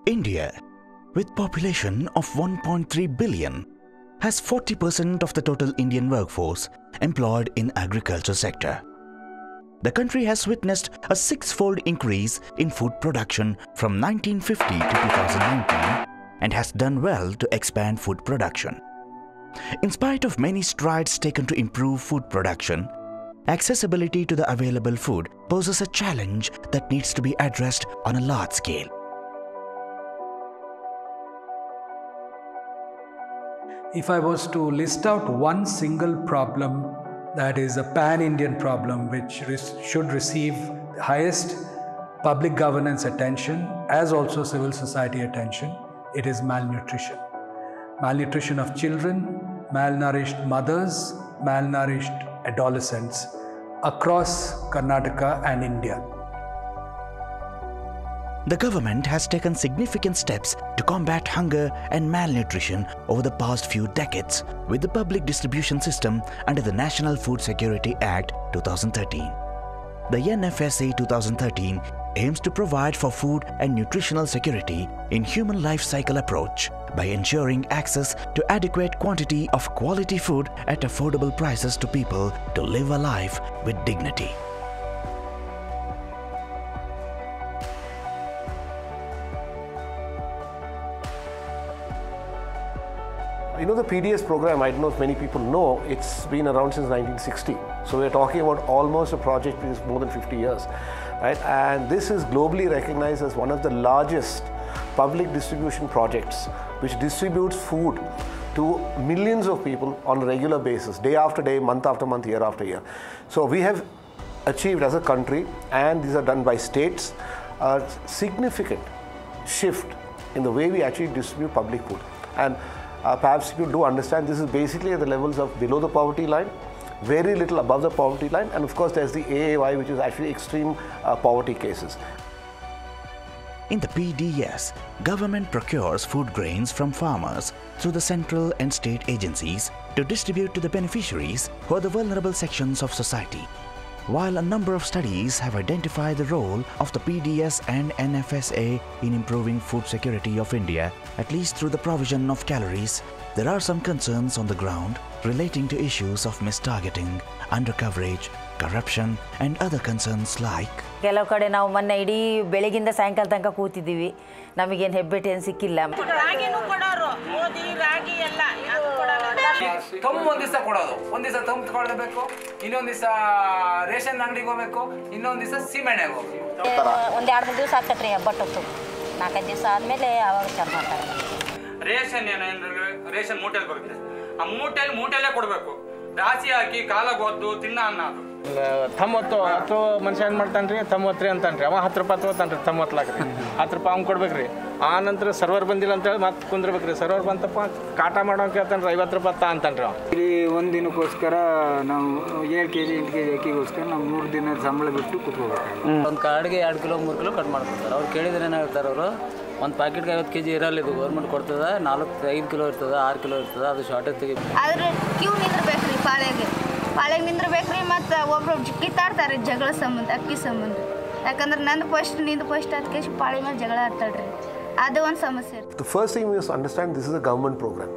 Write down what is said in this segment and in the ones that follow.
India, with population of 1.3 billion, has 40% of the total Indian workforce employed in agriculture sector. The country has witnessed a six-fold increase in food production from 1950 to 2019 and has done well to expand food production. In spite of many strides taken to improve food production, accessibility to the available food poses a challenge that needs to be addressed on a large scale. If I was to list out one single problem that is a pan-Indian problem which should receive highest public governance attention as also civil society attention, it is malnutrition. Malnutrition of children, malnourished mothers, malnourished adolescents across Karnataka and India. The government has taken significant steps to combat hunger and malnutrition over the past few decades with the public distribution system under the National Food Security Act 2013. The NFSA 2013 aims to provide for food and nutritional security in human life cycle approach by ensuring access to adequate quantity of quality food at affordable prices to people to live a life with dignity. You know, the PDS program, I don't know if many people know, it's been around since 1960. So we're talking about almost a project which is more than 50 years, right? And this is globally recognized as one of the largest public distribution projects which distributes food to millions of people on a regular basis, day after day, month after month, year after year. So we have achieved as a country, and these are done by states, a significant shift in the way we actually distribute public food. And perhaps people do understand this is basically at the levels of below the poverty line, very little above the poverty line, and of course there's the AAY, which is actually extreme poverty cases. In the PDS, government procures food grains from farmers through the central and state agencies to distribute to the beneficiaries who are the vulnerable sections of society. While a number of studies have identified the role of the PDS and NFSA in improving food security of India, at least through the provision of calories, there are some concerns on the ground relating to issues of mistargeting, undercoverage, corruption and other concerns like ಕೆಲವು ಕಡೆ ನಾವು ಮೊನ್ನೆ ಇಡೀ ಬೆಳಗಿಂದ ಸಾಯಂಕಾಲ ತನಕ ಕೂತಿದ್ದೀವಿ, ನಮಗೇನು ಹೆಬ್ಬೆಟ್ ಏನು ಸಿಕ್ಕಿಲ್ಲ. ರಾಗಿನೂ ಕೊಡೋರು, ಗೋಧಿ ರಾಗಿ ಎಲ್ಲ ಅದು ಕೊಡಲ್ಲ. ತಮ್ಮ ಒಂದು ದಿವಸ ಕೊಡೋದು, ಒಂದು ದಿವಸ ತಮ್ಮ ತಗೊಳ್ಬೇಕು, ಇನ್ನೊಂದು ದಿವಸ ರೇಷನ್ ಅಂಗಡಿಗೆ ಹೋಗಬೇಕು, ಇನ್ನೊಂದು ದಿವಸ ಸೀಮೆಣ್ಣೆಗೆ ಹೋಗಬೇಕು. ಒಂದು 2-3 ದಿವಸ ಆಗ್ತೈತೆ ರೀ ಹಬ್ಬಟ್ಟೊತ್ತು, 4-5 ದಿವಸ ಆದಮೇಲೆ ಅವಾಗ ಚಾಲು ಮಾಡ್ತಾರೆ. ರೇಷನ್ ಏನೇನು ರೇಷನ್ ಮೂಟೆಯಲ್ಲಿ ಬರುತ್ತೆ, ಆ ಮೂಟೆಯಲ್ಲೇ ಕೊಡಬೇಕು. ರಾಶಿ ಹಾಕಿ ಕಾಲಾಗ ಒದ್ದು ತಿನ್ನ ಅನ್ನ ಅದು. ತಮ್ಮತ್ತು ಮನುಷ್ಯ ಏನು ಮಾಡ್ತಾನ್ರಿ, ತಮ್ಮತ್ರಿ ಅಂತಾನ್ರಿ, ಅವ 10 ರೂಪಾಯಿ ತಗೋತಾನ್ರಿ, ತಮ್ಮತ್ಲಾಕ್ರಿ 10 ರೂಪಾಯಿ ಅವ್ನು ಕೊಡ್ಬೇಕ್ರಿ. ಆ ನಂತರ ಸರ್ವರ್ ಬಂದಿಲ್ಲ ಅಂತೇಳಿ ಮತ್ತೆ ಕುಂದ್ರಬೇಕ್ರಿ. ಸರ್ವರ್ ಬಂತಪ್ಪ ಕಾಟ ಮಾಡೋ ಕೇಳ್ತಾನ್ರಿ, 50 ರೂಪಾಯಿ ತಾ ಅಂತಾನ್ರಿ. ಇಲ್ಲಿ ಒಂದು ದಿನಕ್ಕೋಸ್ಕರ ನಾವು 7 kg 8 kg ಅಕ್ಕಿಗೋಸ್ಕರ ನಾವು 3 ದಿನ ಸಂಬಳ ಬಿಟ್ಟು ಕೂತ್ಕೋಬೇಕು. ಒಂದು ಕಾರ್ಡ್ಗೆ 2 ಕಿಲೋ 3 ಕಿಲೋ ಕಟ್ ಮಾಡ್ಕೊಡ್ತಾರೆ. ಅವ್ರು ಕೇಳಿದ್ರೆ ಏನಾಗ್ತಾರೆ, ಅವರು ಒಂದು ಪ್ಯಾಕೆಟ್ಗೆ 50 kg ಇರಲ್ಲ, ಇದು ಗೌರ್ಮೆಂಟ್ ಕೊಡ್ತದೆ. 4-5 ಕಿಲೋ ಇರ್ತದೆ, 6 ಕಿಲೋ ಇರ್ತದೆ, ಅದು ಶಾರ್ಟೇಜ್ ತೆಗಿ. ಆದ್ರೆ ಕ್ಯೂ ನಿಂದ್ರಬೇಕ್ರಿ, ಪಾಳೆಗೆ ನಿಂದ್ರಬೇಕ್ರಿ. ಮತ್ತು ಒಬ್ರು ಕಿತ್ತಾಡ್ತಾರೆ ಜಗಳ ಸಂಬಂಧ, ಅಕ್ಕಿ ಸಂಬಂಧ. ಯಾಕಂದ್ರೆ ನಂದು ಫಸ್ಟ್ ನಿಂದು ಫಸ್ಟ್ ಅದಕ್ಕೆ ಪಾಳೆ ಮೇಲೆ ಜಗಳ ಆಡ್ತಾಳ್ರಿ, ಅದು ಒಂದು ಸಮಸ್ಯೆ. The first thing we must understand, this is a government program.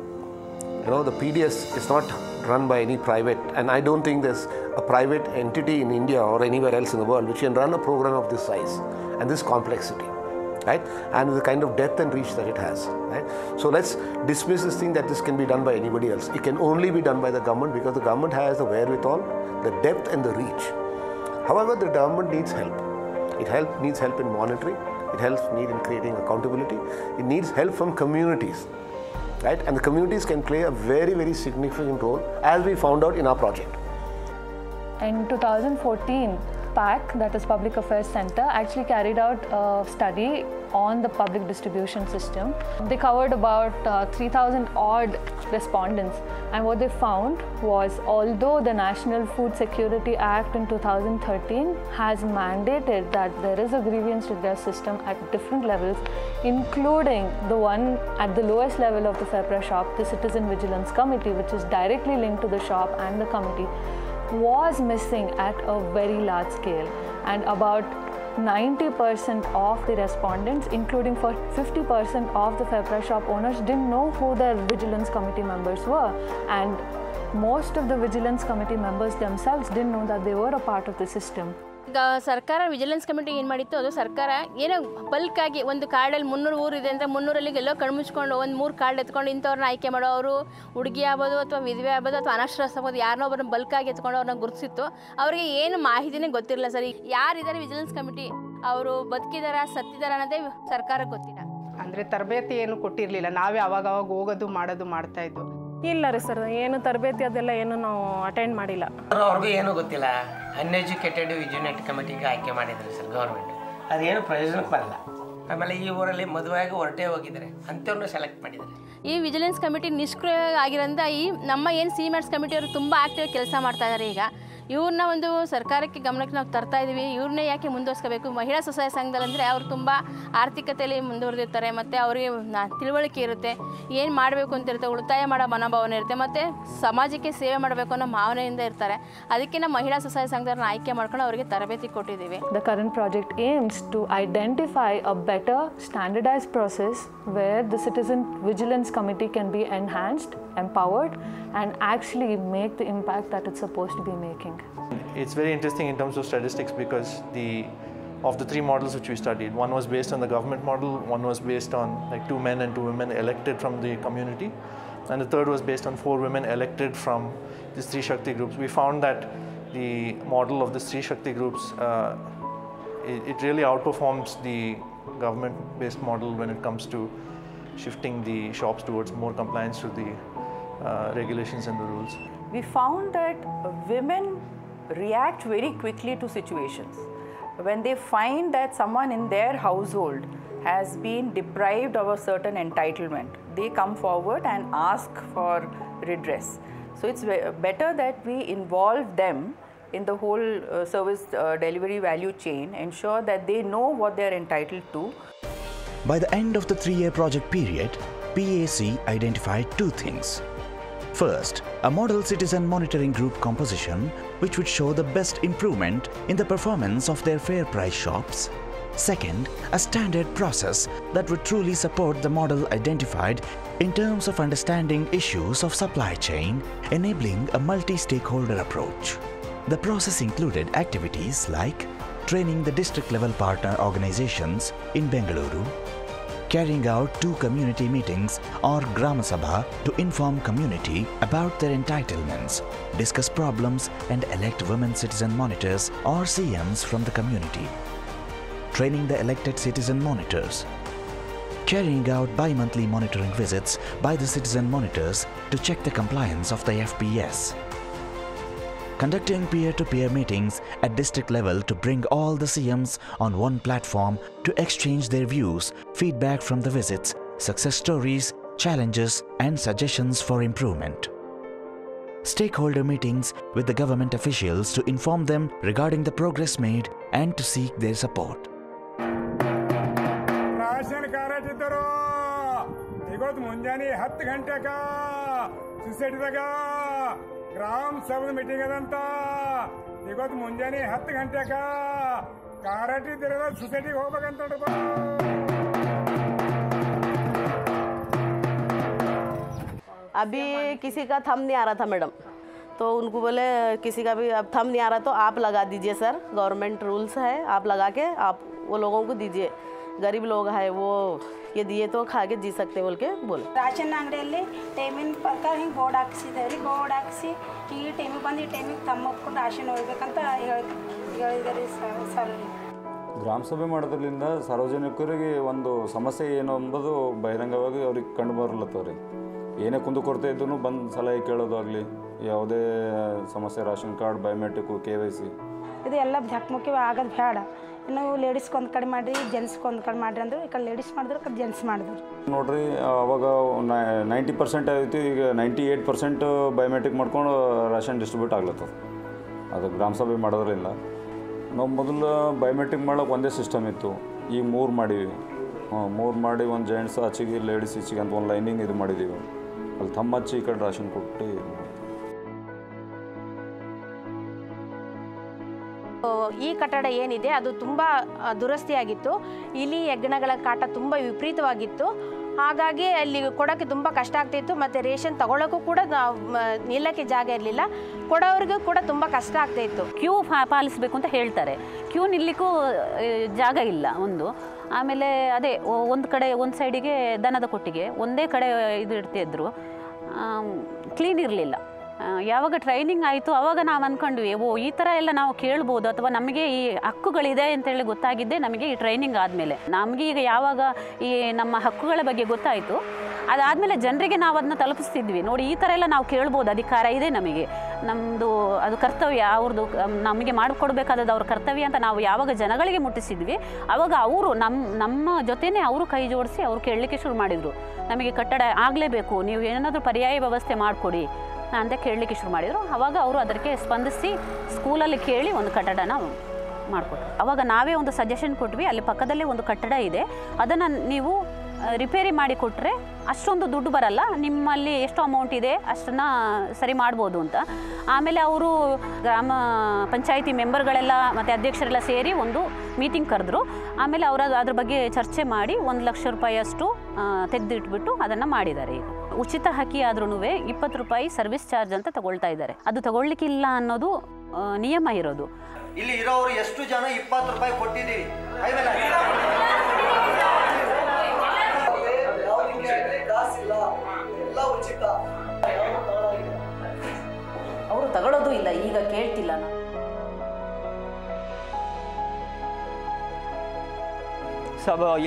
You know, the PDS is not run by any private, and I don't think there's a private entity in India or anywhere else in the world which can run a program of this size and this complexity, right? And the kind of depth and reach that it has, right? So let's dismiss this thing that this can be done by anybody else. It can only be done by the government because the government has the wherewithal, the depth and the reach. However, the government needs help. It needs help in monitoring. It needs in creating accountability. It needs help from communities, right? And the communities can play a very, very significant role, as we found out in our project. In 2014, PAC, that is Public Affairs Center, actually carried out a study on the public distribution system. They covered about 3,000 odd respondents, and what they found was, although the National Food Security Act in 2013 has mandated that there is a grievance redress system at different levels, including the one at the lowest level of the FEPRA shop, the Citizen Vigilance Committee, which is directly linked to the shop and the committee, was missing at a very large scale. And about 90% of the respondents, including for 50% of the FairPrice shop owners, didn't know who the vigilance committee members were, and most of the vigilance committee members themselves didn't know that they were a part of the system. ಈಗ ಸರ್ಕಾರ vigilance committee ಏನು ಮಾಡಿತ್ತು, ಅದು ಸರ್ಕಾರ ಏನೋ ಬಲ್ಕಾಗಿ ಒಂದು ಕಾರ್ಡಲ್ಲಿ 300 ಊರಿದೆ ಅಂತ 300ರಲ್ಲಿ ಎಲ್ಲೋ ಕಣ್ಮುಚ್ಕೊಂಡು ಒಂದು 3 ಕಾರ್ಡ್ ಎತ್ಕೊಂಡು ಇಂಥವ್ರನ್ನ ಆಯ್ಕೆ ಮಾಡೋ, ಅವರು ಹುಡುಗಿ ಆಗ್ಬೋದು ಅಥವಾ ವಿಧವೆ ಆಗ್ಬೋದು ಅಥವಾ ಅನಕ್ಷರಸ್ಥ ಆಗ್ಬೋದು, ಯಾರನ್ನೋ ಒಬ್ಬರನ್ನ ಬಲ್ಕಾಗಿ ಎತ್ಕೊಂಡು ಅವ್ರನ್ನ ಗುರುತಿಸಿತ್ತು. ಅವರಿಗೆ ಏನು ಮಾಹಿತಿನೇ ಗೊತ್ತಿರಲಿಲ್ಲ. ಸರಿ, ಯಾರಿದ್ದಾರೆ ವಿಜಿಲೆನ್ಸ್ ಕಮಿಟಿ, ಅವರು ಬದುಕಿದಾರ ಸತ್ತಿದಾರ ಅನ್ನೋದೇ ಸರ್ಕಾರಕ್ಕೆ ಗೊತ್ತಿಲ್ಲ. ಅಂದರೆ ತರಬೇತಿ ಏನು ಕೊಟ್ಟಿರಲಿಲ್ಲ, ನಾವೇ ಅವಾಗ ಹೋಗೋದು ಮಾಡೋದು ಮಾಡ್ತಾಯಿದ್ದು. ಇಲ್ಲ ರೀ ಸರ್, ಏನು ತರಬೇತಿ ಅದೆಲ್ಲ ಏನು ನಾವು ಅಟೆಂಡ್ ಮಾಡಿಲ್ಲ. ಅವ್ರಿಗೂ ಏನೂ ಗೊತ್ತಿಲ್ಲ. ಅನ್ಎಜುಕೇಟೆಡ್ ವಿಜಿಲೆಂಟ್ ಕಮಿಟಿಗೆ ಆಯ್ಕೆ ಮಾಡಿದ್ರು ಸರ್ ಗೌರ್ಮೆಂಟ್. ಅದೇನು ಪ್ರಯೋಜನಕ್ಕೆ ಬರಲ್ಲ. ಆಮೇಲೆ ಈ ಊರಲ್ಲಿ ಮದುವೆಯಾಗಿ ಹೊರಟೇ ಹೋಗಿದ್ದಾರೆ, ಅಂಥವ್ರನ್ನ ಸೆಲೆಕ್ಟ್ ಮಾಡಿದ್ದಾರೆ. ಈ ವಿಜಿಲೆನ್ಸ್ ಕಮಿಟಿ ನಿಷ್ಕ್ರಿಯ ಆಗಿರೋದ್ರಿಂದ ಈ ನಮ್ಮ ಏನು CMATS ಕಮಿಟಿಯವರು ತುಂಬ ಆಕ್ಟಿವ್ ಕೆಲಸ ಮಾಡ್ತಾ ಇದ್ದಾರೆ. ಈಗ ಇವ್ರನ್ನ ಒಂದು ಸರ್ಕಾರಕ್ಕೆ ಗಮನಕ್ಕೆ ನಾವು ತರ್ತಾ ಇದ್ದೀವಿ. ಇವ್ರನ್ನೇ ಯಾಕೆ ಮುಂದುವರಿಸ್ಕೋಬೇಕು? ಮಹಿಳಾ ಸ್ವಸಹಾಯ ಸಂಘದಲ್ಲಿ ಅಂದರೆ ಅವರು ತುಂಬ ಆರ್ಥಿಕತೆಯಲ್ಲಿ ಮುಂದುವರೆದಿರ್ತಾರೆ, ಮತ್ತು ಅವರಿಗೆ ತಿಳುವಳಿಕೆ ಇರುತ್ತೆ, ಏನು ಮಾಡಬೇಕು ಅಂತ ಇರುತ್ತೆ, ಉಳಿತಾಯ ಮಾಡೋ ಮನೋಭಾವನೆ ಇರುತ್ತೆ, ಮತ್ತು ಸಮಾಜಕ್ಕೆ ಸೇವೆ ಮಾಡಬೇಕು ಅನ್ನೋ ಭಾವನೆಯಿಂದ ಇರ್ತಾರೆ. ಅದಕ್ಕೆ ನಾವು ಮಹಿಳಾ ಸ್ವಸಹಾಯ ಸಂಘದವ್ರನ್ನ ಆಯ್ಕೆ ಮಾಡ್ಕೊಂಡು ಅವರಿಗೆ ತರಬೇತಿ ಕೊಟ್ಟಿದ್ದೀವಿ. The current project aims to identify a better standardized process where the citizen vigilance committee can be enhanced, empowered, and actually make the impact that it's supposed to be making. It's very interesting in terms of statistics because of the 3 models which we studied, one was based on the government model, one was based on like 2 men and 2 women elected from the community, and the third was based on 4 women elected from these 3 Shakti groups. We found that the model of the 3 Shakti groups, it really outperforms the government-based model when it comes to shifting the shops towards more compliance to the regulations and the rules. We found that women react very quickly to situations. When they find that someone in their household has been deprived of a certain entitlement, they come forward and ask for redress. So it's better that we involve them in the whole service delivery value chain, ensure that they know what they are entitled to. By the end of the 3-year project period, PAC identified 2 things. First, a model citizen monitoring group composition which would show the best improvement in the performance of their FairPrice shops. Second, a standard process that would truly support the model identified in terms of understanding issues of supply chain, enabling a multi-stakeholder approach. The process included activities like training the district-level partner organizations in Bengaluru, carrying out 2 community meetings or Grama Sabha to inform community about their entitlements, discuss problems and elect women citizen monitors or CMs from the community, training the elected citizen monitors, carrying out bi-monthly monitoring visits by the citizen monitors to check the compliance of the FPS, conducting peer-to-peer meetings at district level to bring all the CMs on one platform to exchange their views, feedback from the visits, success stories, challenges and suggestions for improvement. Stakeholder meetings with the government officials to inform them regarding the progress made and to seek their support. Ration card ಇದ್ದರು ಇವತ್ತು ಮುಂಜಾನೆ 10 ಗಂಟೆಗ ಸುಸೈಡ್ದಾಗ ಗ್ರಾಮ ಸಭಾ meeting ಅದಂತ ಇವತ್ತು ಮುಂಜಾನೆ 10 ಗಂಟೆಗ card ಇದ್ದಿರೋ ಸೊಸೈಟಿಗೆ ಹೋಗ್ಬೇಕಂತ अभी किसी का थंब नहीं आ रहा था मैडम, तो उनको बोले किसी का भी अब थंब नहीं आ रहा तो आप लगा दीजिए सर, गवर्नमेंट रूल्स है, आप लगा के आप वो लोगों को दीजिए, गरीब लोग है वो ये दिए तो खा के जी सकते बोल के बोले. ರಾಷನ್ ಅಂಗಡಿಯಲ್ಲಿ ಟೈಮಿನ ಪ್ರಕಾರ ಹಿಂಗೆ ಬೋರ್ಡ್ ಹಾಕ್ಸಿದ್ದೇವೆ ರೀ, ಬೋರ್ಡ್ ಹಾಕ್ಸಿ ಈ ಟೈಮಿಗೆ ಬಂದು ಈ ಟೈಮಿಗೆ ತಮ್ಮ ಒಪ್ಕೊಂಡು ರಾಷನ್ ಹೋಗ್ಬೇಕಂತ ಹೇಳಿದ್ದಾರೆ ಸರ್. ಗ್ರಾಮ ಸಭೆ ಮಾಡೋದ್ರಿಂದ ಸಾರ್ವಜನಿಕರಿಗೆ ಒಂದು ಸಮಸ್ಯೆ ಏನು ಎಂಬುದು ಬಹಿರಂಗವಾಗಿ ಅವ್ರಿಗೆ ಕಂಡು ಬರಲತ್ತವ್ರಿ. ಏನೇ ಕುಂದುಕೊರತೆ ಇದ್ದೂ ಬಂದು ಸಲಹೆ ಕೇಳೋದಾಗಲಿ, ಯಾವುದೇ ಸಮಸ್ಯೆ ರೇಷನ್ ಕಾರ್ಡ್, ಬಯೋಮೆಟ್ರಿಕ್, KYC ಇದು ಎಲ್ಲ ಧಕ್ಮುಖಿ ಆಗೋದು ಬೇಡ. ಇನ್ನು ಲೇಡೀಸ್ಗೆ ಒಂದು ಕಡೆ ಮಾಡಿರಿ, ಜೆಂಟ್ಸ್ಗೆ ಒಂದು ಕಡೆ ಮಾಡಿರಿ ಅಂದ್ರೆ ಈ ಕಡೆ ಲೇಡೀಸ್ ಮಾಡಿದ್ರೆ ಕಡೆ ಜೆಂಟ್ಸ್ ಮಾಡಿದ್ರು ನೋಡ್ರಿ. ಅವಾಗ 90% ಐತಿ, ಈಗ 98% ಬಯೋಮೆಟ್ರಿಕ್ ಮಾಡ್ಕೊಂಡು ರೇಷನ್ ಡಿಸ್ಟ್ರಿಬ್ಯೂಟ್ ಆಗ್ಲತ್ತದ. ಅದು ಗ್ರಾಮ ಸಭೆ ಮಾಡೋದ್ರಿಂದ ನಾವು ಮೊದಲು ಬಯೋಮೆಟ್ರಿಕ್ ಮಾಡೋಕೆ ಒಂದೇ ಸಿಸ್ಟಮ್ ಇತ್ತು, ಈಗ 3 ಮಾಡೀವಿ. 3 ಮಾಡಿ ಒಂದು ಜೆಂಟ್ಸ್ ಆಚೆಗೆ ಲೇಡೀಸ್ ಈಚೆಗೆ ಅಂತ ಒಂದು ಲೈನಿಂಗ್ ಇದು ಮಾಡಿದ್ದೀವಿ. ಅಲ್ಲಿ ತಮ್ಮ ಹಚ್ಚಿ ಈ ಕಡೆ ರೇಷನ್ ಕೊಟ್ಟು ಈ ಕಟ್ಟಡ ಏನಿದೆ ಅದು ತುಂಬ ದುರಸ್ತಿಯಾಗಿತ್ತು. ಇಲಿ ಹೆಗ್ಗಣಗಳ ಕಾಟ ತುಂಬ ವಿಪರೀತವಾಗಿತ್ತು. ಹಾಗಾಗಿ ಅಲ್ಲಿ ಕೊಡೋಕ್ಕೆ ತುಂಬ ಕಷ್ಟ ಆಗ್ತಿತ್ತು ಮತ್ತು ರೇಷನ್ ತಗೊಳ್ಳೋಕ್ಕೂ ಕೂಡ ನಿಲ್ಲಕ್ಕೆ ಜಾಗ ಇರಲಿಲ್ಲ. ಕೊಡೋರಿಗೂ ಕೂಡ ತುಂಬ ಕಷ್ಟ ಆಗ್ತಾಯಿತ್ತು. ಕ್ಯೂ ಪಾಲಿಸಬೇಕು ಅಂತ ಹೇಳ್ತಾರೆ. ಕ್ಯೂ ನಿಲ್ಲಕ್ಕೂ ಜಾಗ ಇಲ್ಲ ಒಂದು. ಆಮೇಲೆ ಅದೇ ಒಂದು ಕಡೆ ಒಂದು ಸೈಡಿಗೆ ದನದ ಕೊಟ್ಟಿಗೆ ಒಂದೇ ಕಡೆ ಇದು ಇಡ್ತಿದ್ರು, ಕ್ಲೀನ್ ಇರಲಿಲ್ಲ. ಯಾವಾಗ ಟ್ರೈನಿಂಗ್ ಆಯಿತು ಆವಾಗ ನಾವು ಅಂದ್ಕೊಂಡ್ವಿ ಈ ಥರ ಎಲ್ಲ ನಾವು ಕೇಳ್ಬೋದು ಅಥವಾ ನಮಗೆ ಈ ಹಕ್ಕುಗಳಿದೆ ಅಂತೇಳಿ ಗೊತ್ತಾಗಿದ್ದೆ ನಮಗೆ ಈ ಟ್ರೈನಿಂಗ್ ಆದಮೇಲೆ. ನಮಗೆ ಈಗ ಯಾವಾಗ ಈ ನಮ್ಮ ಹಕ್ಕುಗಳ ಬಗ್ಗೆ ಗೊತ್ತಾಯಿತು ಅದಾದಮೇಲೆ ಜನರಿಗೆ ನಾವು ಅದನ್ನ ತಲುಪಿಸ್ತಿದ್ವಿ. ನೋಡಿ ಈ ಥರ ಎಲ್ಲ ನಾವು ಕೇಳ್ಬೋದು, ಅಧಿಕಾರ ಇದೆ ನಮಗೆ, ನಮ್ಮದು ಅದು ಕರ್ತವ್ಯ, ಅವ್ರದ್ದು ನಮಗೆ ಮಾಡಿಕೊಡ್ಬೇಕಾದದ್ದು ಅವ್ರ ಕರ್ತವ್ಯ ಅಂತ ನಾವು ಯಾವಾಗ ಜನಗಳಿಗೆ ಮುಟ್ಟಿಸಿದ್ವಿ ಆವಾಗ ಅವರು ನಮ್ಮ ಜೊತೆನೇ ಅವರು ಕೈ ಜೋಡಿಸಿ ಅವರು ಕೇಳಲಿಕ್ಕೆ ಶುರು ಮಾಡಿದರು. ನಮಗೆ ಕಟ್ಟಡ ಆಗಲೇಬೇಕು, ನೀವು ಏನಾದರೂ ಪರ್ಯಾಯ ವ್ಯವಸ್ಥೆ ಮಾಡಿಕೊಡಿ ಅಂತ ಕೇಳಲಿಕ್ಕೆ ಶುರು ಮಾಡಿದರು. ಆವಾಗ ಅವರು ಅದಕ್ಕೆ ಸ್ಪಂದಿಸಿ ಸ್ಕೂಲಲ್ಲಿ ಕೇಳಿ ಒಂದು ಕಟ್ಟಡನ ಮಾಡಿಕೊಟ್ರು. ಆವಾಗ ನಾವೇ ಒಂದು ಸಜೆಷನ್ ಕೊಟ್ವಿ, ಅಲ್ಲಿ ಪಕ್ಕದಲ್ಲೇ ಒಂದು ಕಟ್ಟಡ ಇದೆ, ಅದನ್ನು ನೀವು ರಿಪೇರಿ ಮಾಡಿ ಕೊಟ್ಟರೆ ಅಷ್ಟೊಂದು ದುಡ್ಡು ಬರಲ್ಲ, ನಿಮ್ಮಲ್ಲಿ ಎಷ್ಟು ಅಮೌಂಟ್ ಇದೆ ಅಷ್ಟನ್ನು ಸರಿ ಮಾಡ್ಬೋದು ಅಂತ. ಆಮೇಲೆ ಅವರು ಗ್ರಾಮ ಪಂಚಾಯಿತಿ ಮೆಂಬರ್ಗಳೆಲ್ಲ ಮತ್ತು ಅಧ್ಯಕ್ಷರೆಲ್ಲ ಸೇರಿ ಒಂದು ಮೀಟಿಂಗ್ ಕರೆದ್ರು. ಆಮೇಲೆ ಅವರು ಅದ್ರ ಬಗ್ಗೆ ಚರ್ಚೆ ಮಾಡಿ 1 ಲಕ್ಷ ರೂಪಾಯಿಯಷ್ಟು ತೆಗೆದಿಟ್ಬಿಟ್ಟು ಅದನ್ನು ಮಾಡಿದ್ದಾರೆ. ಈಗ ಉಚಿತ ಹಕ್ಕಿ ಆದ್ರೂ 20 ರೂಪಾಯಿ ಸರ್ವಿಸ್ ಚಾರ್ಜ್ ಅಂತ ತಗೊಳ್ತಾ ಇದ್ದಾರೆ. ಅದು ತಗೊಳ್ಲಿಕ್ಕಿಲ್ಲ ಅನ್ನೋದು ನಿಯಮ ಇರೋದು. ಇಲ್ಲಿ ಇರೋರು ಎಷ್ಟು ಜನ 20 ರೂಪಾಯಿ ಕೊಟ್ಟಿದ್ದೀವಿ? ಅವರು ತಗೊಳ್ಳೋದು ಇಲ್ಲ, ಈಗ ಕೇಳ್ತಿಲ್ಲ.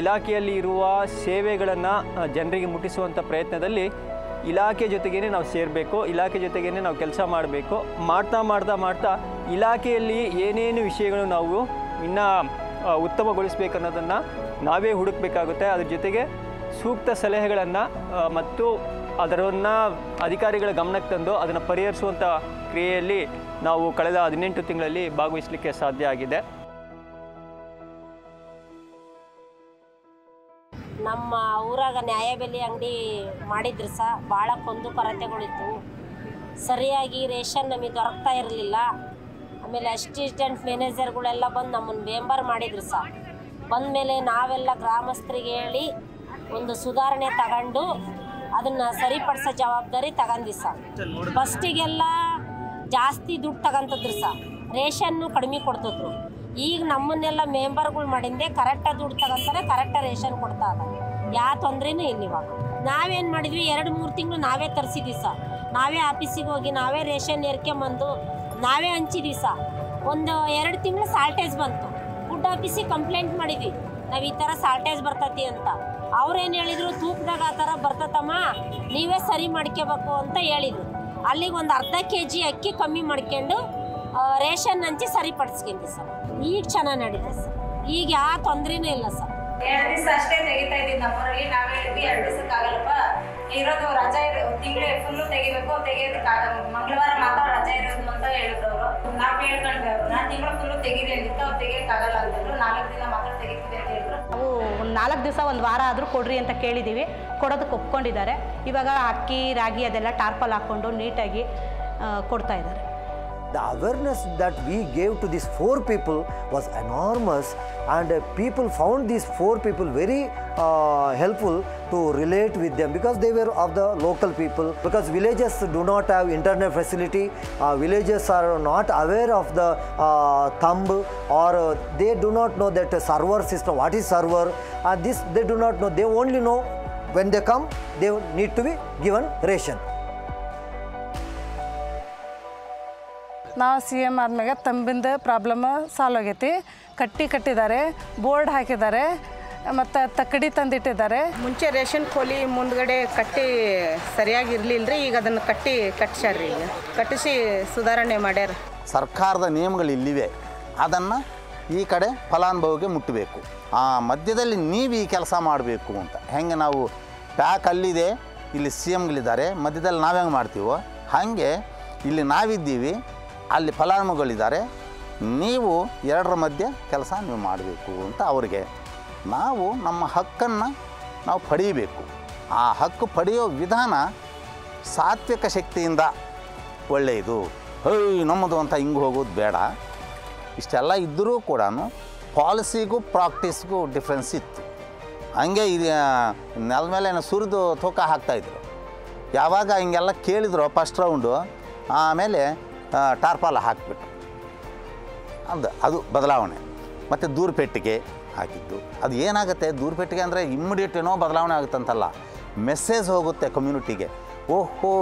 ಇಲಾಖೆಯಲ್ಲಿ ಇರುವ ಸೇವೆಗಳನ್ನು ಜನರಿಗೆ ಮುಟ್ಟಿಸುವಂಥ ಪ್ರಯತ್ನದಲ್ಲಿ ಇಲಾಖೆ ಜೊತೆಗೇ ನಾವು ಸೇರಬೇಕು, ಇಲಾಖೆ ಜೊತೆಗೇ ನಾವು ಕೆಲಸ ಮಾಡಬೇಕು. ಮಾಡ್ತಾ ಇಲಾಖೆಯಲ್ಲಿ ಏನೇನು ವಿಷಯಗಳು ನಾವು ಇನ್ನೂ ಉತ್ತಮಗೊಳಿಸಬೇಕನ್ನೋದನ್ನು ನಾವೇ ಹುಡುಕಬೇಕಾಗುತ್ತೆ. ಅದ್ರ ಜೊತೆಗೆ ಸೂಕ್ತ ಸಲಹೆಗಳನ್ನು ಮತ್ತು ಅದರನ್ನು ಅಧಿಕಾರಿಗಳ ಗಮನಕ್ಕೆ ತಂದು ಅದನ್ನು ಪರಿಹರಿಸುವಂಥ ಕ್ರಿಯೆಯಲ್ಲಿ ನಾವು ಕಳೆದ 18 ತಿಂಗಳಲ್ಲಿ ಭಾಗವಹಿಸಲಿಕ್ಕೆ ಸಾಧ್ಯ ಆಗಿದೆ. ನಮ್ಮ ಊರಾಗ ನ್ಯಾಯಬೆಲೆ ಅಂಗಡಿ ಮಾಡಿದ್ರು ಸಹ ಭಾಳ ಕೊಂದು ಕೊರತೆಗಳಿತ್ತು. ಸರಿಯಾಗಿ ರೇಷನ್ ನಮಗೆ ದೊರಕ್ತಾ ಇರಲಿಲ್ಲ. ಆಮೇಲೆ ಅಸಿಸ್ಟೆಂಟ್ ಮ್ಯಾನೇಜರ್ಗಳೆಲ್ಲ ಬಂದು ನಮ್ಮನ್ನು ಮೆಂಬರ್ ಮಾಡಿದ್ರು ಸಹ. ಬಂದಮೇಲೆ ನಾವೆಲ್ಲ ಗ್ರಾಮಸ್ಥರಿಗೆ ಹೇಳಿ ಒಂದು ಸುಧಾರಣೆ ತಗೊಂಡು ಅದನ್ನು ಸರಿಪಡಿಸೋ ಜವಾಬ್ದಾರಿ ತಗೊಂಡ್ವಿ ಸಹ. ಫಸ್ಟಿಗೆಲ್ಲ ಜಾಸ್ತಿ ದುಡ್ಡು ತಗೊಂತಿದ್ರು ಸಹ, ರೇಷನ್ನು ಕಡಿಮೆ ಕೊಡ್ತಿದ್ರು. ಈಗ ನಮ್ಮನ್ನೆಲ್ಲ ಮೆಂಬರ್ಗಳು ಮಾಡಿಂದೆ ಕರೆಕ್ಟಾಗಿ ದುಡ್ಡು ತಗೊಂತಾರೆ, ಕರೆಕ್ಟಾಗಿ ರೇಷನ್ ಕೊಡ್ತಾ ಇದ್ದಾರೆ, ಯಾವ ತೊಂದರೆನೂ ಇಲ್ಲ. ಇವಾಗ ನಾವೇನು ಮಾಡಿದ್ವಿ, 2-3 ತಿಂಗಳು ನಾವೇ ತರಿಸಿದ್ವಿ ಸಹ. ನಾವೇ ಆಫೀಸಿಗೆ ಹೋಗಿ ನಾವೇ ರೇಷನ್ ಏರ್ಕೊಂಬಂದು ನಾವೇ ಹಂಚಿದ್ವಿ ಸಹ. ಒಂದು 2 ತಿಂಗಳು ಸಾಲ್ಟೇಜ್ ಬಂತು. ಫುಡ್ ಆಫೀಸಿಗೆ ಕಂಪ್ಲೇಂಟ್ ಮಾಡಿದ್ವಿ, ನಾವು ಈ ಥರ ಸಾಲ್ಟೇಜ್ ಬರ್ತೈತಿ ಅಂತ. ಅವ್ರೇನು ಹೇಳಿದರು, ತೂಕದಾಗ ಆ ಥರ ಬರ್ತತಮ್ಮ, ನೀವೇ ಸರಿ ಮಾಡ್ಕೋಬೇಕು ಅಂತ ಹೇಳಿದರು. ಅಲ್ಲಿಗೆ ಒಂದು ಅರ್ಧ kg ಅಕ್ಕಿ ಕಮ್ಮಿ ಮಾಡ್ಕೊಂಡು ರೇಷನ್ ಹಂಚಿ ಸರಿಪಡಿಸ್ಕೊಂಡ್ವಿ ಸರ್. ಈಗ ಚೆನ್ನಾಗಿ ನಡೀತೆ ಸರ್, ಈಗ ಯಾವ ತೊಂದರೆನೂ ಇಲ್ಲ ಸರ್. 2 ದಿವಸ ಅಷ್ಟೇ ತೆಗಿತಾ ಇದ್ದೀವಿ ನಮ್ಮೂರಲ್ಲಿ. ನಾವು ಹೇಳಿದ್ವಿ 2 ದಿವಸಕ್ಕೆ ಆಗಲ್ಲಪ್ಪ, ಇರೋದು ರಜಾ ತಿಂಗಳು ಫುಲ್ಲು ತೆಗಿಬೇಕು, ತೆಗಿಯೋದಕ್ಕಾಗಲ್ಲ, ಮಂಗಳವಾರ ಮಾತ್ರ ರಜಾ ಇರೋದು ಅಂತ ಹೇಳಿದ್ರು ಅವರು. ನಾವು ಹೇಳ್ಕೊಂಡ್ವಿ, ನಾನು ತಿಂಗಳು ಫುಲ್ಲು ತೆಗೀರಿ ಅಂದಿತ್ತು, ಅವ್ರು ತೆಗಿಯೋಕ್ಕಾಗಲ್ಲ ಅಂತಿದ್ರು. 4 ದಿನ ಮಾತ್ರ ತೆಗಿತೀವಿ ಅಂತ ಹೇಳಿದ್ರು. ನಾವು 4 ದಿವಸ 1 ವಾರ ಆದರೂ ಕೊಡ್ರಿ ಅಂತ ಕೇಳಿದ್ದೀವಿ, ಕೊಡೋದಕ್ಕೆ ಒಪ್ಕೊಂಡಿದ್ದಾರೆ. ಇವಾಗ ಅಕ್ಕಿ ರಾಗಿ ಅದೆಲ್ಲ ಟಾರ್ಪಲ್ ಹಾಕ್ಕೊಂಡು ನೀಟಾಗಿ ಕೊಡ್ತಾ ಇದ್ದಾರೆ. The awareness that we gave to these 4 people was enormous, and people found these 4 people very helpful to relate with them, because they were of the local people. Because villages do not have internet facility, villages are not aware of the thumb, or they do not know that server system, what is server, this they do not know. They only know when they come they need to be given ration. ನಾವು CM ಆದ್ಮೇಲೆ ತಂಬಿಂದ problem solve ಆಗೈತಿ. ಕಟ್ಟಿದ್ದಾರೆ, board ಹಾಕಿದ್ದಾರೆ, ಮತ್ತು ತಕ್ಕಡಿ ತಂದಿಟ್ಟಿದ್ದಾರೆ. ಮುಂಚೆ ration ಕೋಲಿ ಮುಂದ್ಗಡೆ ಕಟ್ಟಿ ಸರಿಯಾಗಿ ಇರಲಿಲ್ಲ ರೀ, ಈಗ ಅದನ್ನು ಕಟ್ಟಿಸ್ಯಾರ್ರಿ. ಈಗ ಕಟ್ಟಿಸಿ ಸುಧಾರಣೆ ಮಾಡ್ಯಾರ. ಸರ್ಕಾರದ ನಿಯಮಗಳು ಇಲ್ಲಿವೆ, ಅದನ್ನು ಈ ಕಡೆ ಫಲಾನುಭವಿಗೆ ಮುಟ್ಟಬೇಕು. ಮಧ್ಯದಲ್ಲಿ ನೀವು ಈ ಕೆಲಸ ಮಾಡಬೇಕು ಅಂತ. ಹೆಂಗೆ ನಾವು ಪ್ಯಾಕ್ ಅಲ್ಲಿದೆ, ಇಲ್ಲಿ CMಗಳಿದ್ದಾರೆ, ಮಧ್ಯದಲ್ಲಿ ನಾವು ಹೆಂಗೆ ಮಾಡ್ತೀವೋ ಹಾಗೆ ಇಲ್ಲಿ ನಾವಿದ್ದೀವಿ, ಅಲ್ಲಿ ಫಲಾನುಭವಿಗಳಿದ್ದಾರೆ, ನೀವು ಎರಡರ ಮಧ್ಯೆ ಕೆಲಸ ನೀವು ಮಾಡಬೇಕು ಅಂತ ಅವರಿಗೆ. ನಾವು ನಮ್ಮ ಹಕ್ಕನ್ನು ನಾವು ಪಡೀಬೇಕು. ಆ ಹಕ್ಕು ಪಡೆಯೋ ವಿಧಾನ ಸಾತ್ವಿಕ ಶಕ್ತಿಯಿಂದ ಒಳ್ಳೆಯದು. ನಮ್ಮದು ಅಂತ ಹಿಂಗೆ ಹೋಗೋದು ಬೇಡ. ಇಷ್ಟೆಲ್ಲ ಇದ್ದರೂ ಕೂಡ ಪಾಲಿಸಿಗೂ ಪ್ರಾಕ್ಟೀಸ್ಗೂ ಡಿಫ್ರೆನ್ಸ್ ಇತ್ತು. ಹಂಗೆ ಇದು ನೆಲದ ಮೇಲೆ ಸುರಿದು ತೂಕ ಹಾಕ್ತಾಯಿದ್ರು. ಯಾವಾಗ ಹಿಂಗೆಲ್ಲ ಕೇಳಿದ್ರು ಫಸ್ಟ್ ರೌಂಡು, ಆಮೇಲೆ ಟಾರ್ಪಾಲ ಹಾಕಿಬಿಟ್ಟು ಅದು ಬದಲಾವಣೆ. ಮತ್ತು ದೂರಪೆಟ್ಟಿಗೆ ಹಾಕಿದ್ದು, ಅದು ಏನಾಗುತ್ತೆ ದೂರಪೆಟ್ಟಿಗೆ ಅಂದರೆ ಇಮ್ಮಿಡಿಯೇಟ್ ಏನೋ ಬದಲಾವಣೆ ಆಗುತ್ತಂತಲ್ಲ, ಮೆಸೇಜ್ ಹೋಗುತ್ತೆ ಕಮ್ಯುನಿಟಿಗೆ. ಓಹೋ,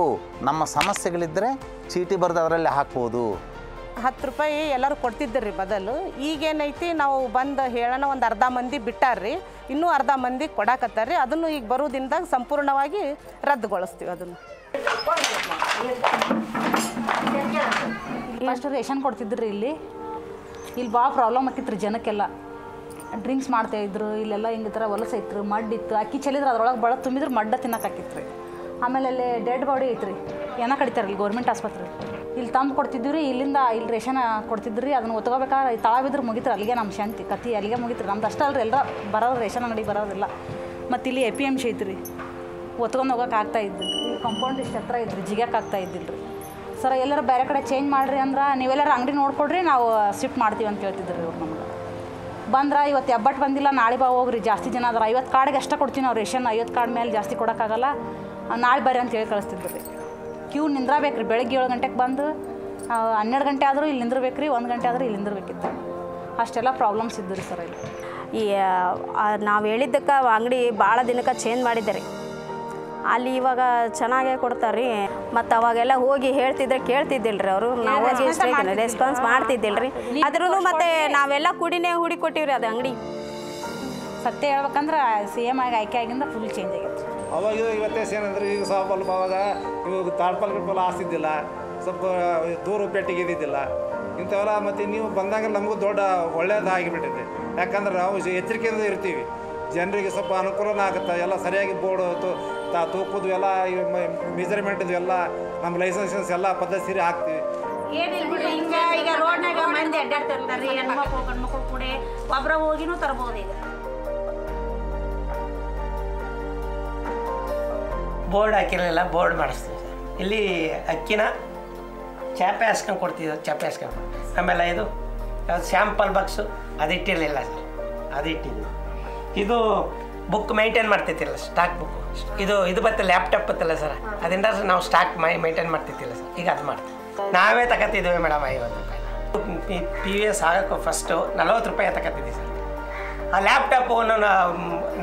ನಮ್ಮ ಸಮಸ್ಯೆಗಳಿದ್ದರೆ ಚೀಟಿ ಬರೆದು ಅದರಲ್ಲಿ ಹಾಕ್ಬೋದು. 10 ರೂಪಾಯಿ ಎಲ್ಲರೂ ಕೊಡ್ತಿದ್ದರು ಬದಲು. ಈಗೇನೈತಿ ನಾವು ಬಂದು ಹೇಳೋಣ ಒಂದು ಅರ್ಧ ಮಂದಿ ಬಿಟ್ಟಾರ್ರಿ, ಇನ್ನೂ ಅರ್ಧ ಮಂದಿ ಕೊಡಾಕತ್ತಾರ್ರಿ. ಅದನ್ನು ಈಗ ಬರೋ ದಿನದಾಗ ಸಂಪೂರ್ಣವಾಗಿ ರದ್ದುಗೊಳಿಸ್ತೀವಿ. ಅದನ್ನು ಫಸ್ಟ್ ರೇಷನ್ ಕೊಡ್ತಿದ್ರಿ ಇಲ್ಲಿ ಭಾಳ ಪ್ರಾಬ್ಲಮ್ ಆಕಿತ್ತು ರೀ ಜನಕ್ಕೆಲ್ಲ. ಡ್ರಿಂಕ್ಸ್ ಮಾಡ್ತಾಯಿದ್ರು ಇಲ್ಲೆಲ್ಲ ಹಿಂಗೆ ಥರ ಹೊಲಸೈತ್ರು, ಮಡ್ಡಿತ್ತು, ಅಕ್ಕಿ ಚೆಲ್ಲಿದ್ರೆ ಅದ್ರೊಳಗೆ ಭಾಳ ತುಂಬಿದ್ರೆ ಮಡ್ಡ ತಿನ್ನೋಕ್ಕಾಕಿತ್ತು ರೀ. ಆಮೇಲೆ ಅಲ್ಲಿ ಡೆಡ್ ಬಾಡಿ ಐತ್ರಿ, ಏನ ಕಡಿತಾರೆ ಇಲ್ಲಿ ಗೌರ್ಮೆಂಟ್ ಆಸ್ಪತ್ರೆ. ಇಲ್ಲಿ ತಂದು ಕೊಡ್ತಿದ್ವಿ ರೀ, ಇಲ್ಲಿಂದ ಇಲ್ಲಿ ರೇಷನ್ ಕೊಡ್ತಿದ್ರಿ. ಅದನ್ನು ಒತ್ಕೋಬೇಕಾದ್ರೆ ತಳ ಬಿದ್ರೆ ಮುಗಿತ್ರಿ, ಅಲ್ಲಿಗೆ ನಮ್ಮ ಶಾಂತಿ ಕತ್ತಿ ಅಲ್ಲಿಗೆ ಮುಗಿತ್ರಿ. ನಮ್ದು ಅಷ್ಟೇ ಅಲ್ರಿ, ಎಲ್ಲರ ಬರೋರು ರೇಷನ್ ಅಂಗಡಿ ಬರೋದಿಲ್ಲ. ಮತ್ತು ಇಲ್ಲಿ APMC ಐತ್ರಿ, ಒತ್ಕೊಂಡು ಹೋಗೋಕೆ ಆಗ್ತಾ ಇದ್ದಿಲ್ಲ ರೀ. ಇಲ್ಲಿ ಕಾಂಪೌಂಡ್ ಇಷ್ಟು ಹತ್ರ ಐತ್ರಿ, ಜಿಗಕ್ಕೆ ಆಗ್ತಾ ಇದ್ದಿಲ್ಲ ರೀ. ಸರ್ ಎಲ್ಲರೂ ಬೇರೆ ಕಡೆ ಚೇಂಜ್ ಮಾಡಿರಿ ಅಂದ್ರೆ ನೀವೆಲ್ಲರೂ ಅಂಗಡಿ ನೋಡ್ಕೊಡ್ರಿ, ನಾವು ಶಿಫ್ಟ್ ಮಾಡ್ತೀವಿ ಅಂತ ಹೇಳ್ತಿದ್ರು ರೀ ಇವ್ರು ನಮ್ಗೆ. ಬಂದ್ರೆ ಇವತ್ತು ಎಬ್ಬಟ್ಟು ಬಂದಿಲ್ಲ, ನಾಳೆ ಬಾ ಹೋಗ್ರಿ, ಜಾಸ್ತಿ ಜನ ಅದ್ರ 50 ಕಾರ್ಡ್ಗೆ ಅಷ್ಟೇ ಕೊಡ್ತೀವಿ ನಾವು ರೇಷನ್. 50 ಕಾರ್ಡ್ ಮೇಲೆ ಜಾಸ್ತಿ ಕೊಡೋಕ್ಕಾಗಲ್ಲ, ನಾಳೆ ಬರ್ರಿ ಅಂತ ಹೇಳಿ ಕಳಿಸ್ತಿದ್ರು ರೀ. ಕ್ಯೂ ನಿಂದ್ರಬೇಕು ರೀ, ಬೆಳಗ್ಗೆ 7 ಗಂಟೆಗೆ ಬಂದು 12 ಗಂಟೆ ಆದರೂ ಇಲ್ಲಿ ನಿಂದಿರ್ಬೇಕು ರೀ, 1 ಗಂಟೆ ಆದರೂ ಇಲ್ಲಿ ನಿಂದಿರ್ಬೇಕಿತ್ತು. ಅಷ್ಟೆಲ್ಲ ಪ್ರಾಬ್ಲಮ್ಸ್ ಇದ್ದು ರೀ ಸರ್ ಇಲ್ಲಿ. ನಾವು ಹೇಳಿದ್ದಕ್ಕೆ ಅಂಗಡಿ ಭಾಳ ದಿನಕ್ಕೆ ಚೇಂಜ್ ಮಾಡಿದ್ದಾರೆ. ಅಲ್ಲಿ ಇವಾಗ ಚೆನ್ನಾಗೇ ಕೊಡ್ತಾರೆ ರೀ. ಮತ್ತು ಅವಾಗೆಲ್ಲ ಹೋಗಿ ಹೇಳ್ತಿದ್ರೆ ಕೇಳ್ತಿದ್ದಿಲ್ಲ ರೀ ಅವರು. ನಾವು ಹೋಗಿ ರೆಸ್ಪಾನ್ಸ್ ಮಾಡ್ತಿದ್ದಿಲ್ಲ ರೀ. ಆದ್ರೂ ಮತ್ತೆ ನಾವೆಲ್ಲ ಕುಡಿನೇ ಹುಡಿ ಕೊಟ್ಟಿವ್ರಿ ಅದು ಅಂಗಡಿ. ಸತ್ಯ ಹೇಳ್ಬೇಕಂದ್ರೆ CM ಆಗಿ ಆಯ್ಕೆ ಆಗಿಂದ ಫುಲ್ ಚೇಂಜ್ ಆಗೈತೆ. ಅವಾಗ ವ್ಯತ್ಯಾಸ ಏನಂದ್ರೆ ಈಗ ಸ್ವಲ್ಪ ಅವಾಗ ಇವಾಗ ತಾಡ್ಪಲ್ ಗಿಡ್ಪಲ್ ಆಸ್ತಿದ್ದಿಲ್ಲ, ಸ್ವಲ್ಪ ದೂರ ಪೆಟ್ಟಿಗೆ ಇದ್ದಿದ್ದಿಲ್ಲ ಇಂಥವೆಲ್ಲ. ಮತ್ತು ನೀವು ಬಂದಾಗ ನಮಗೂ ದೊಡ್ಡ ಒಳ್ಳೇದಾಗಿಬಿಟ್ಟಿದೆ. ಯಾಕಂದ್ರೆ ನಾವು ಎಚ್ಚರಿಕೆಯಿಂದ ಇರ್ತೀವಿ, ಜನರಿಗೆ ಸ್ವಲ್ಪ ಅನುಕೂಲನ ಆಗುತ್ತೆ. ಎಲ್ಲ ಸರಿಯಾಗಿ ಬೋರ್ಡು ತೂಕದ್ದು ಎಲ್ಲ ಮೆಜರ್ಮೆಂಟ್ದು ಎಲ್ಲ ನಮ್ಮ ಲೈಸೆನ್ಸ್ ಎಲ್ಲ ಪದ್ಧತಿ ಹಾಕ್ತೀವಿ. ಈಗ ರೋಡ್ನಾಗ ಮಂದಿ ಅಡ್ಡಾಡ್ತಿರ್ತಾರೆ, ಹೆಣ್ಮಕ್ಳು ಗಂಡ್ಮಕ್ಳು ಕೂಡ ಒಬ್ಬರ ಹೋಗಿನೂ ತರ್ಬೋದು. ಈಗ ಬೋರ್ಡ್ ಹಾಕಿರಲಿಲ್ಲ, ಬೋರ್ಡ್ ಮಾಡಿಸ್ತೀವಿ ಸರ್. ಇಲ್ಲಿ ಅಕ್ಕಿನ ಚಾಪೆ ಹಾಸ್ಕೊಂಡು ಕೊಡ್ತಿದ್ದೆ, ಚಾಪೆ ಹಾಸ್ಕೊಂಡು. ಆಮೇಲೆ ಇದು ಸ್ಯಾಂಪಲ್ ಬಾಕ್ಸು ಅದಿಟ್ಟಿರಲಿಲ್ಲ ಸರ್, ಅದಿಟ್ಟಿದ್ದು. ಇದು ಬುಕ್ ಮೈಂಟೈನ್ ಮಾಡ್ತಿದ್ದಿಲ್ಲ, ಸ್ಟಾಕ್ ಬುಕ್. ಇದು ಬತ್ತೆ ಲ್ಯಾಪ್ಟಾಪ್ ಬತ್ತಲ್ಲ ಸರ್, ಅದರಿಂದ ನಾವು ಸ್ಟಾಕ್ ಮೇಂಟೈನ್ ಮಾಡ್ತಿದ್ದಿಲ್ಲ ಸರ್. ಈಗ ಅದು ಮಾಡ್ತೀವಿ, ನಾವೇ ತಗೋತಿದ್ದೇವೆ ಮೇಡಮ್. 50 ರೂಪಾಯಿ PVS ಆಗೋಕ್ಕೂ ಫಸ್ಟು 40 ರೂಪಾಯಿ ತಗೋತಿದ್ವಿ ಸರ್. ಆ ಲ್ಯಾಪ್ಟಾಪು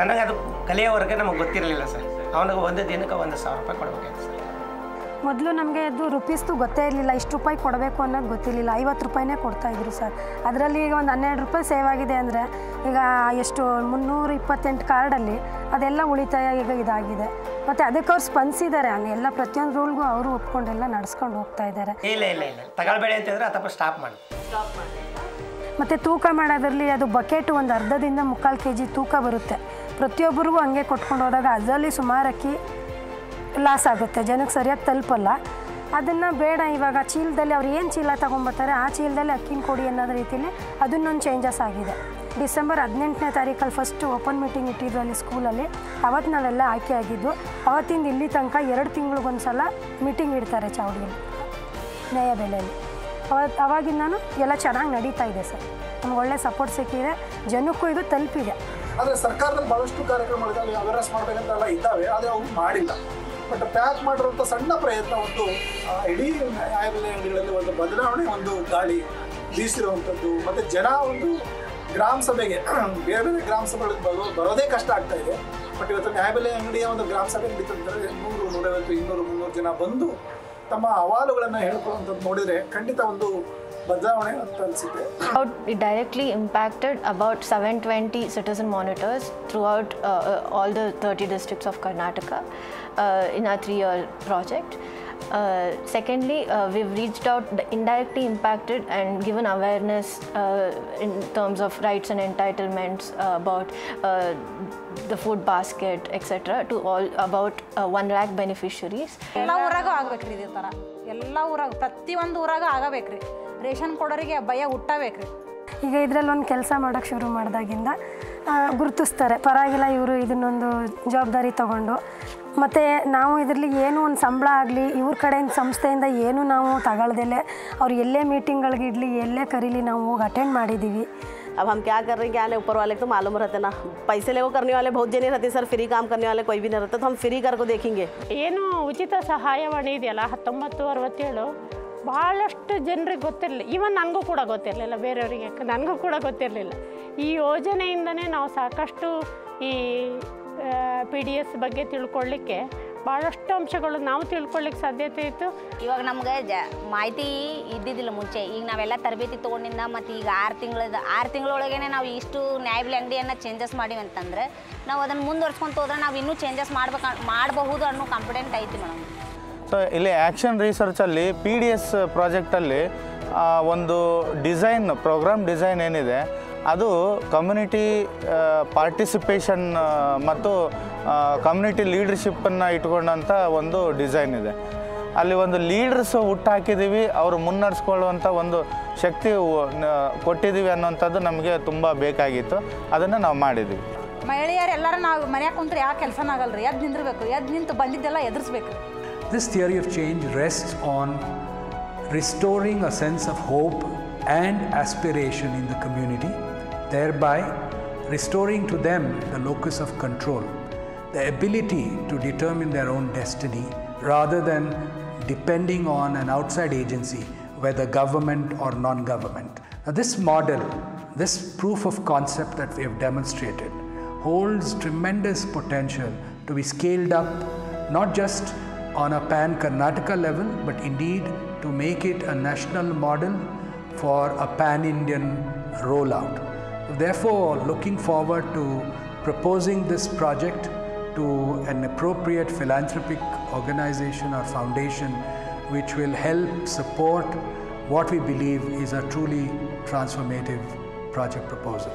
ನನಗೆ ಅದು ಕಲಿಯೋವರೆಗೆ ನಮಗೆ ಗೊತ್ತಿರಲಿಲ್ಲ ಸರ್. ಅವನಿಗೆ ಒಂದು ದಿನಕ್ಕೆ 1,000 ರೂಪಾಯಿ ಕೊಡಬೇಕಾಯ್ತು ಸರ್. ಮೊದಲು ನಮಗೆ ಅದು ರುಪೀಸ್ದು ಗೊತ್ತೇ ಇರಲಿಲ್ಲ, ಇಷ್ಟು ರೂಪಾಯಿ ಕೊಡಬೇಕು ಅನ್ನೋದು ಗೊತ್ತಿರಲಿಲ್ಲ. 50 ರೂಪಾಯಿನೇ ಕೊಡ್ತಾಯಿದ್ರು ಸರ್. ಅದರಲ್ಲಿ ಈಗ ಒಂದು 12 ರೂಪಾಯಿ ಸೇವ್ ಆಗಿದೆ ಅಂದರೆ ಈಗ ಎಷ್ಟು 328 ಕಾರ್ಡಲ್ಲಿ ಅದೆಲ್ಲ ಉಳಿತಾಯ ಈಗ ಇದಾಗಿದೆ. ಮತ್ತು ಅದಕ್ಕೆ ಅವ್ರು ಸ್ಪಂದಿಸಿದ್ದಾರೆ, ಹಂಗೆಲ್ಲ ಪ್ರತಿಯೊಂದು ರೂಲ್ಗೂ ಅವರು ಒಪ್ಕೊಂಡೆಲ್ಲ ನಡೆಸ್ಕೊಂಡು ಹೋಗ್ತಾ ಇದ್ದಾರೆ. ಇಲ್ಲ ತಗೊಳ್ಬೇಡಿ ಅಂತಂದರೆ ಅಥವಾ ಸ್ಟಾಪ್ ಮಾಡಿ. ಮತ್ತು ತೂಕ ಮಾಡೋದ್ರಲ್ಲಿ ಅದು ಬಕೆಟ್ ಒಂದು ಅರ್ಧದಿಂದ 3/4 kg ತೂಕ ಬರುತ್ತೆ. ಪ್ರತಿಯೊಬ್ಬರಿಗೂ ಹಂಗೆ ಕೊಟ್ಕೊಂಡು ಹೋದಾಗ ಅದರಲ್ಲಿ ಸುಮಾರು ಅಕ್ಕಿ ಲಾಸ್ ಆಗುತ್ತೆ, ಜನಕ್ಕೆ ಸರಿಯಾಗಿ ತಲುಪಲ್ಲ. ಅದನ್ನು ಬೇಡ, ಇವಾಗ ಚೀಲದಲ್ಲಿ ಅವ್ರು ಏನು ಚೀಲ ತೊಗೊಂಬರ್ತಾರೆ ಆ ಚೀಲದಲ್ಲಿ ಅಕ್ಕಿನ ಕೊಡಿ ಅನ್ನೋದು ರೀತಿಯಲ್ಲಿ ಅದನ್ನೊಂದು ಚೇಂಜಸ್ ಆಗಿದೆ. ಡಿಸೆಂಬರ್ 18ನೇ ತಾರೀಕಲ್ಲಿ ಫಸ್ಟ್ ಓಪನ್ ಮೀಟಿಂಗ್ ಇಟ್ಟಿದ್ರು ಅಲ್ಲಿ ಸ್ಕೂಲಲ್ಲಿ. ಅವತ್ತು ನಾವೆಲ್ಲ ಆಯ್ಕೆ ಆಗಿದ್ದು. ಅವತ್ತಿಂದ ಇಲ್ಲಿ ತನಕ 2 ತಿಂಗಳಿಗೊಂದು ಸಲ ಮೀಟಿಂಗ್ ಇಡ್ತಾರೆ ಚಾವಡಿಯಲ್ಲಿ, ನ್ಯಾಯಬೆಲೆಯಲ್ಲಿ. ಅವಾಗಿಂದನೂ ಎಲ್ಲ ಚೆನ್ನಾಗಿ ನಡೀತಾ ಇದೆ ಸರ್. ನಮ್ಗೆ ಒಳ್ಳೆ ಸಪೋರ್ಟ್ ಸಿಕ್ಕಿದೆ, ಜನಕ್ಕೂ ಇದು ತಲುಪಿದೆ. ಆದರೆ ಸರ್ಕಾರದಲ್ಲಿ ಭಾಳಷ್ಟು ಕಾರ್ಯಕ್ರಮಗಳಲ್ಲಿ ಅವೇರ್ನೆಸ್ ಮಾಡಬೇಕಂತೆಲ್ಲ ಇದ್ದಾವೆ, ಆದರೆ ಅವ್ರು ಮಾಡಿಲ್ಲ. ಬಟ್ ಪ್ಯಾಕ್ ಮಾಡಿರುವಂಥ ಸಣ್ಣ ಪ್ರಯತ್ನ ಒಂದು ಇಡೀ ನ್ಯಾಯಬೆಲೆ ಅಂಗಡಿಗಳಲ್ಲಿ ಒಂದು ಬದಲಾವಣೆ, ಒಂದು ಗಾಳಿ ಬೀಸಿರುವಂಥದ್ದು. ಮತ್ತು ಜನ ಒಂದು ಗ್ರಾಮ ಸಭೆಗೆ ಬೇರೆ ಬೇರೆ ಗ್ರಾಮ ಸಭೆಗಳಿಗೆ ಬರೋದೇ ಕಷ್ಟ ಆಗ್ತಾ ಇದೆ. ಬಟ್ ಇವತ್ತು ನ್ಯಾಯಬೆಲೆ ಅಂಗಡಿಯ ಒಂದು ಗ್ರಾಮ ಸಭೆ ನಡೀತಂದರೆ 100, 150, 200, 300 ಜನ ಬಂದು ತಮ್ಮ ಅಹವಾಲುಗಳನ್ನು ಹೇಳ್ಕೊಳ್ಳುವಂಥದ್ದು ನೋಡಿದರೆ ಖಂಡಿತ ಒಂದು ಬದಲಾವಣೆ ಅಂತ ಅನಿಸುತ್ತೆ. It directly impacted about 720 citizen monitors throughout all the 30 districts of Karnataka in our 3-year project. Secondly, we've reached out, indirectly impacted and given awareness in terms of rights and entitlements about the food basket, etc. to all about 1 lakh beneficiaries. ಎಲ್ಲ ಊರಾಗೂ ಆಗ್ಬೇಕ್ರಿ ಇದೇ ಥರ, ಎಲ್ಲ ಊರಾಗ ಪ್ರತಿಯೊಂದು ಊರಾಗ ಆಗಬೇಕ್ರಿ. Ration ಕೊಡೋರಿಗೆ ಭಯ ಹುಟ್ಟಬೇಕ್ರಿ. ಈಗ ಇದರಲ್ಲಿ ಒಂದು ಕೆಲಸ ಮಾಡೋಕ್ಕೆ ಶುರು ಮಾಡಿದಾಗಿಂದ ಗುರುತಿಸ್ತಾರೆ, ಪರವಾಗಿಲ್ಲ ಇವರು ಇದನ್ನೊಂದು ಜವಾಬ್ದಾರಿ ತಗೊಂಡು. ಮತ್ತು ನಾವು ಇದರಲ್ಲಿ ಏನೂ ಒಂದು ಸಂಬಳ ಆಗಲಿ ಇವ್ರ ಕಡೆಯಿಂದ ಸಂಸ್ಥೆಯಿಂದ ಏನೂ ನಾವು ತಗೊಳ್ದೆಲೆ ಅವ್ರು ಎಲ್ಲೇ ಮೀಟಿಂಗ್ಗಳಿಗೆ ಇಡಲಿ ಎಲ್ಲೇ ಕರೀಲಿ ನಾವು ಹೋಗಿ ಅಟೆಂಡ್ ಮಾಡಿದ್ದೀವಿ. अब हम क्या कर रहे हैं, क्या नहीं, ऊपर वाले को तो मालूम रहते ना. पैसे ले वो करने वाले बहुत जने रहते सर, फ्री काम करने वाले कोई भी नहीं रहता, तो हम फ्री कर को देखेंगे. ಏನು ಉಚಿತ ಸಹಾಯವಾಣಿ ಇದೆಯಲ್ಲ 1967 ಭಾಳಷ್ಟು ಜನರಿಗೆ ಗೊತ್ತಿರಲಿಲ್ಲ. ಈವನ್ ನನಗೂ ಕೂಡ ಗೊತ್ತಿರಲಿಲ್ಲ, ಬೇರೆಯವರಿಗೆ ನನಗೂ ಕೂಡ ಗೊತ್ತಿರಲಿಲ್ಲ. ಈ ಯೋಜನೆಯಿಂದನೇ ನಾವು ಸಾಕಷ್ಟು ಈ PDS ಬಗ್ಗೆ ತಿಳ್ಕೊಳ್ಳಿಕ್ಕೆ ಭಾಳಷ್ಟು ಅಂಶಗಳು ನಾವು ತಿಳ್ಕೊಳ್ಳಿಕ್ಕೆ ಸಾಧ್ಯತೆ ಇತ್ತು. ಇವಾಗ ನಮ್ಗೆ ಮಾಹಿತಿ ಇದ್ದಿದ್ದಿಲ್ಲ ಮುಂಚೆ. ಈಗ ನಾವೆಲ್ಲ ತರಬೇತಿ ತೊಗೊಂಡಿಂದ ಮತ್ತು ಈಗ 6 ತಿಂಗಳೊಳಗೇ ನಾವು ಇಷ್ಟು ನ್ಯಾಯಬೆಲೆ ಅಂಗಡಿಯನ್ನು ಚೇಂಜಸ್ ಮಾಡಿವಿ ಅಂತಂದರೆ ನಾವು ಅದನ್ನು ಮುಂದುವರ್ಸ್ಕೊಂತ ಹೋದ್ರೆ ನಾವು ಇನ್ನೂ ಚೇಂಜಸ್ ಮಾಡಬಹುದು ಅನ್ನೋ ಕಾನ್ಫಿಡೆಂಟ್ ಐತಿ ಮೇಡಮ್. ಸೊ ಇಲ್ಲಿ ಆ್ಯಕ್ಷನ್ ರಿಸರ್ಚಲ್ಲಿ PDS ಪ್ರಾಜೆಕ್ಟಲ್ಲಿ ಒಂದು ಡಿಸೈನ್, ಪ್ರೋಗ್ರಾಮ್ ಡಿಸೈನ್ ಏನಿದೆ ಅದು ಕಮ್ಯುನಿಟಿ ಪಾರ್ಟಿಸಿಪೇಷನ್ ಮತ್ತು ಕಮ್ಯುನಿಟಿ ಲೀಡರ್ಶಿಪ್ಪನ್ನು ಇಟ್ಕೊಂಡಂಥ ಒಂದು ಡಿಸೈನ್ ಇದೆ. ಅಲ್ಲಿ ಒಂದು ಲೀಡರ್ಸ್ ಹುಟ್ಟಾಕಿದ್ದೀವಿ, ಅವರು ಮುನ್ನಡೆಸ್ಕೊಳ್ಳುವಂಥ ಒಂದು ಶಕ್ತಿ ಕೊಟ್ಟಿದ್ದೀವಿ ಅನ್ನೋಂಥದ್ದು ನಮಗೆ ತುಂಬ ಬೇಕಾಗಿತ್ತು. ಅದನ್ನು ನಾವು ಮಾಡಿದ್ದೀವಿ. ಮಹಿಳೆಯರು ಎಲ್ಲರೂ ನಾವು ಮನ್ಯಾಗ ಕುಂತ್ರೆ ಯಾವ ಕೆಲಸನೂ ಆಗಲ್ಲ ರೀ. ಎದ್ದು ನಿಂದಿರ್ಬೇಕು, ಎದ್ದು ನಿಂತು ಬಂದಿದ್ದೆಲ್ಲ ಎದುರಿಸ್ಬೇಕು. This theory of change rests on restoring a sense of hope and aspiration in the community, thereby restoring to them the locus of control, the ability to determine their own destiny rather than depending on an outside agency, whether government or non-government. Now, this model, this proof of concept that we have demonstrated, holds tremendous potential to be scaled up, not just on a pan-Karnataka level, but indeed to make it a national model for a pan-Indian rollout. Therefore, looking forward to proposing this project to an appropriate philanthropic organization or foundation which will help support what we believe is a truly transformative project proposal.